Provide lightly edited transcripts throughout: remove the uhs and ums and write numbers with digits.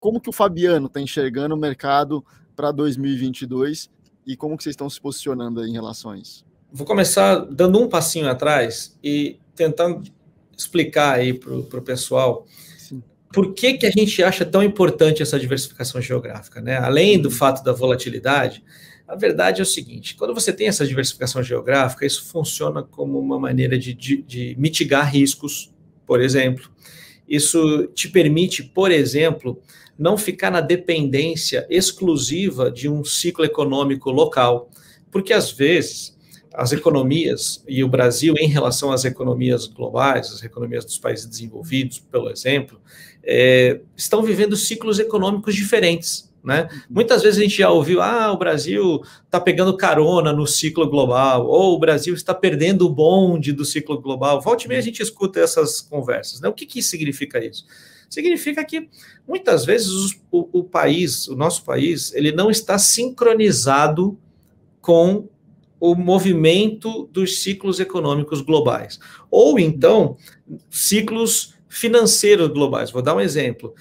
como que o Fabiano está enxergando o mercado para 2022 e como que vocês estão se posicionando aí em relação a isso? Vou começar dando um passinho atrás e tentando explicar aí para o pessoal por que a gente acha tão importante essa diversificação geográfica, né? Além do fato da volatilidade, a verdade é o seguinte: quando você tem essa diversificação geográfica, isso funciona como uma maneira de mitigar riscos, por exemplo. Isso te permite, por exemplo, não ficar na dependência exclusiva de um ciclo econômico local, porque às vezes as economias, e o Brasil em relação às economias globais, as economias dos países desenvolvidos, pelo exemplo, estão vivendo ciclos econômicos diferentes, né? Muitas vezes a gente já ouviu, o Brasil está pegando carona no ciclo global, ou o Brasil está perdendo o bonde do ciclo global. Volta e meia a gente escuta essas conversas, né? O que significa isso? Significa que muitas vezes o nosso país, ele não está sincronizado com o movimento dos ciclos econômicos globais, ou então ciclos financeiros globais. Vou dar um exemplo.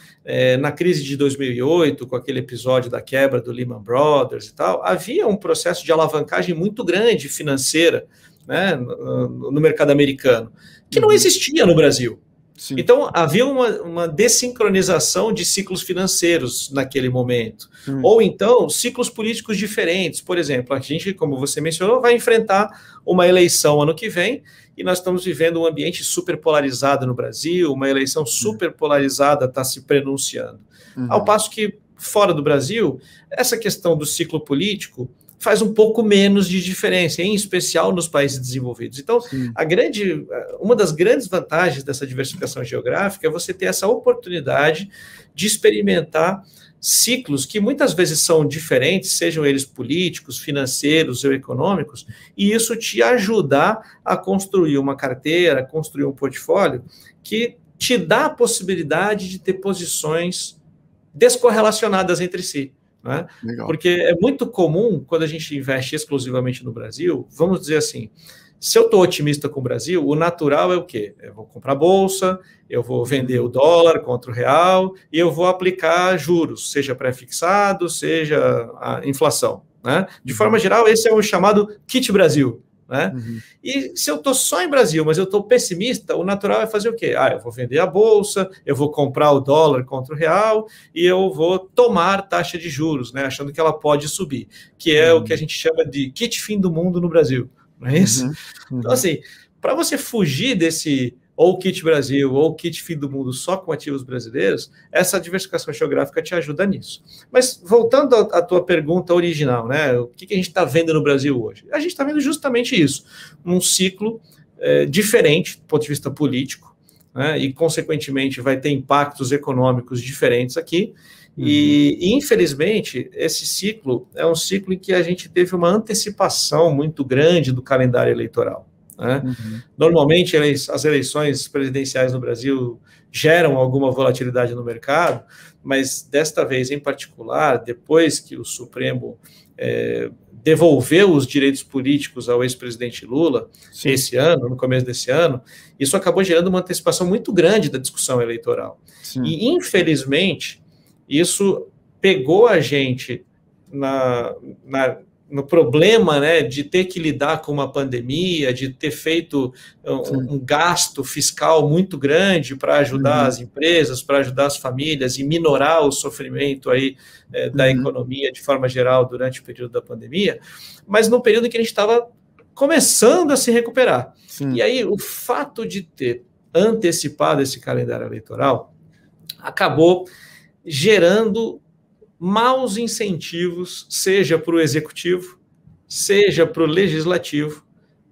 Na crise de 2008, com aquele episódio da quebra do Lehman Brothers e tal, havia um processo de alavancagem muito grande financeira, né, no mercado americano, que não existia no Brasil. Sim. Então, havia uma dessincronização de ciclos financeiros naquele momento. Ou então, ciclos políticos diferentes. Por exemplo, a gente, como você mencionou, vai enfrentar uma eleição ano que vem, e nós estamos vivendo um ambiente super polarizado no Brasil, uma eleição super polarizada está se prenunciando. Ao passo que, fora do Brasil, essa questão do ciclo político faz um pouco menos de diferença, em especial nos países desenvolvidos. Então, uma das grandes vantagens dessa diversificação geográfica é você ter essa oportunidade de experimentar ciclos que muitas vezes são diferentes, sejam eles políticos, financeiros ou econômicos, e isso te ajudar a construir uma carteira, construir um portfólio que te dá a possibilidade de ter posições descorrelacionadas entre si. Né? Porque é muito comum, quando a gente investe exclusivamente no Brasil, vamos dizer assim, se eu estou otimista com o Brasil, o natural é o quê? Eu vou comprar bolsa, eu vou vender o dólar contra o real e eu vou aplicar juros, seja pré-fixado, seja a inflação. Né? De forma geral, esse é o chamado kit Brasil. Né? E se eu estou só em Brasil, mas eu estou pessimista, o natural é fazer o quê? Eu vou vender a bolsa, eu vou comprar o dólar contra o real e eu vou tomar taxa de juros, né? Achando que ela pode subir, que é o que a gente chama de kit fim do mundo no Brasil, não é isso? Então, assim, para você fugir desse ou kit Brasil ou kit fim do mundo só com ativos brasileiros, essa diversificação geográfica te ajuda nisso. Mas voltando à tua pergunta original, né? O que a gente está vendo no Brasil hoje? A gente está vendo justamente isso, um ciclo diferente do ponto de vista político, né? E, consequentemente, vai ter impactos econômicos diferentes aqui. E, infelizmente, esse ciclo é um ciclo em que a gente teve uma antecipação muito grande do calendário eleitoral. Né? Normalmente as eleições presidenciais no Brasil geram alguma volatilidade no mercado, mas desta vez em particular, depois que o Supremo devolveu os direitos políticos ao ex-presidente Lula, esse ano, no começo desse ano, isso acabou gerando uma antecipação muito grande da discussão eleitoral. E, infelizmente, isso pegou a gente no problema, né, de ter que lidar com uma pandemia, de ter feito um gasto fiscal muito grande para ajudar as empresas, para ajudar as famílias e minorar o sofrimento aí, da economia de forma geral durante o período da pandemia, mas no período em que a gente estava começando a se recuperar. E aí o fato de ter antecipado esse calendário eleitoral acabou gerando maus incentivos, seja para o executivo, seja para o legislativo,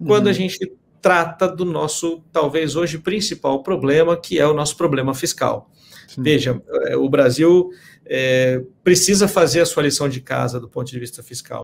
quando a gente trata do nosso, talvez hoje, principal problema, que é o nosso problema fiscal. Veja, o Brasil precisa fazer a sua lição de casa do ponto de vista fiscal.